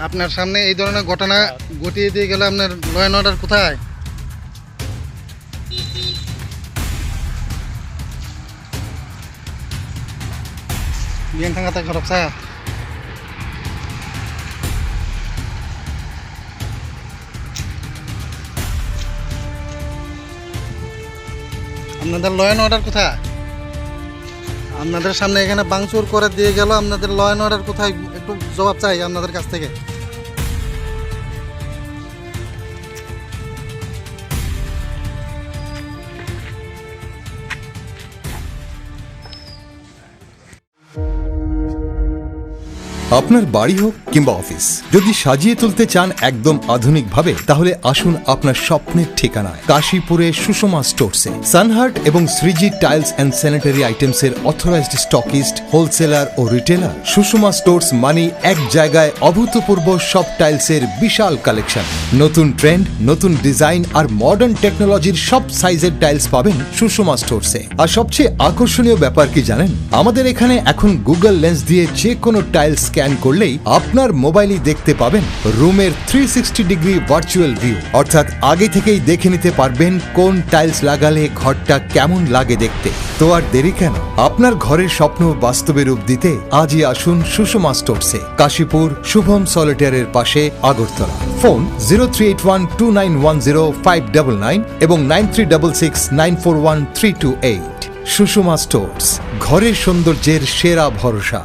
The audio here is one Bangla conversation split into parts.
আপনার সামনে এই ধরনের ঘটনা ঘটিয়ে দিয়ে গেলে আপনার ল অ্যান্ড অর্ডার কোথায়? Bien kang kata korok saya. আপনাদের ল অ্যান্ড অর্ডার কোথায়? আপনাদের সামনে এখানে ভাঙচুর করে দিয়ে গেল, আপনাদের ল অ্যান্ড অর্ডার কোথায়? একটু জবাব চাই আপনাদের কাছ থেকে। আপনার বাড়ি হোক কিংবা অফিস, যদি সাজিয়ে তুলতে চান একদম আধুনিক ভাবে, তাহলে আসুন আপনার স্বপ্নের ঠিকানায় কাশীপুরে সুষমা স্টোরসে। সানহার্ট এবং Shreeji tiles and sanitary items এর অথরাইজড স্টকিস্ট, হোলসেলার ও রিটেলার। সুষমা স্টোরস মানে এক জায়গায় অভূতপূর্ব সব টাইলসের বিশাল কালেকশন। নতুন ট্রেন্ড, নতুন ডিজাইন আর মডার্ন টেকনোলজির সব সাইজের টাইলস পাবেন সুষমা স্টোরসে। আর সবচেয়ে আকর্ষণীয় ব্যাপার কি জানেন? আমাদের এখানে এখন গুগল লেন্স দিয়ে যে কোনো টাইলস স্ক্যান করলেই আপনার মোবাইলেই দেখতে পাবেন রুমের 360 ডিগ্রি ভার্চুয়াল ভিউ, অর্থাৎ আগে থেকেই দেখে নিতে পারবেন কোন টাইলস লাগালে ঘরটা কেমন লাগে দেখতে। তো আর দেরি কেন? আপনার ঘরের স্বপ্ন বাস্তবে রূপ দিতে আজই আসুন সুষমা স্টোরসে, কাশীপুর শুভম সলিটারের পাশে, আগরতলা। ফোন 0381291059 এবং 9366941328। সুষমা স্টোরস, ঘরের সৌন্দর্যের সেরা ভরসা।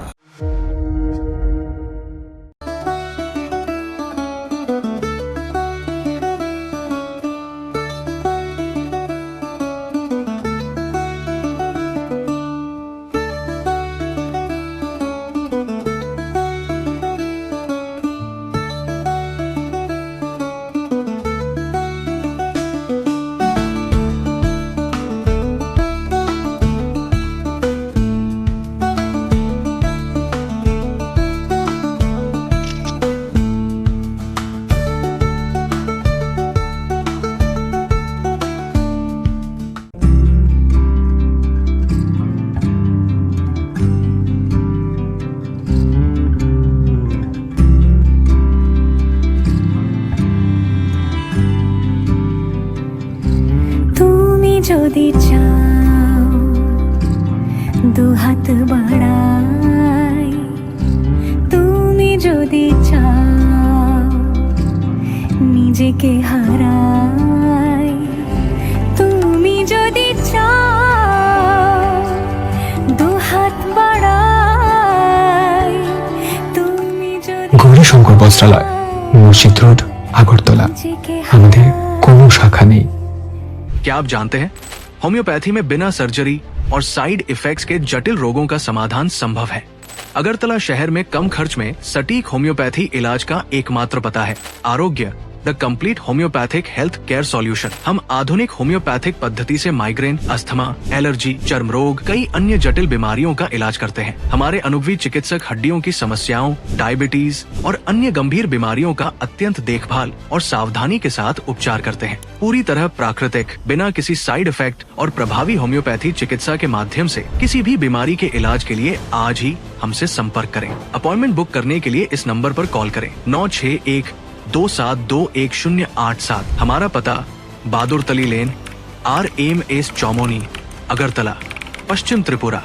যদি চাও দুহাত বাড়াই, তুমি যদি চাও নিজেকে হারাই, তুমি যদি চাও দুহাত বাড়াই, তুমি যদি। গৌরীশঙ্কর বস্ত্রালয়, মসজিদ রোড, আগরতলা। আমাদের কোনো শাখা নেই। क्या आप जानते हैं होम्योपैथी में बिना सर्जरी और साइड इफेक्ट्स के जटिल रोगों का समाधान संभव है। अगरतला शहर में कम खर्च में सटीक होम्योपैथी इलाज का एकमात्र पता है आरोग्य, the complete homeopathic health care solution. हम आधुनिक होम्योपैथिक पद्धति से माइग्रेन, अस्थमा, एलर्जी, चर्म रोग, कई अन्य जटिल बीमारियों का इलाज करते हैं। हमारे अनुभवी चिकित्सक हड्डियों की समस्याओं, डायबिटीज और अन्य गंभीर बीमारियों का अत्यंत देखभाल और सावधानी के साथ उपचार करते हैं। पूरी तरह प्राकृतिक, बिना किसी साइड इफेक्ट और प्रभावी होम्योपैथी चिकित्सा के माध्यम से किसी भी बीमारी के इलाज के लिए आज ही हमसे संपर्क करें। अपॉइंटमेंट बुक करने के लिए इस नंबर पर कॉल करें 9612721087। हमारा पता बहादुर तली लेन, RMS चौमोनी, अगरतला, पश्चिम त्रिपुरा।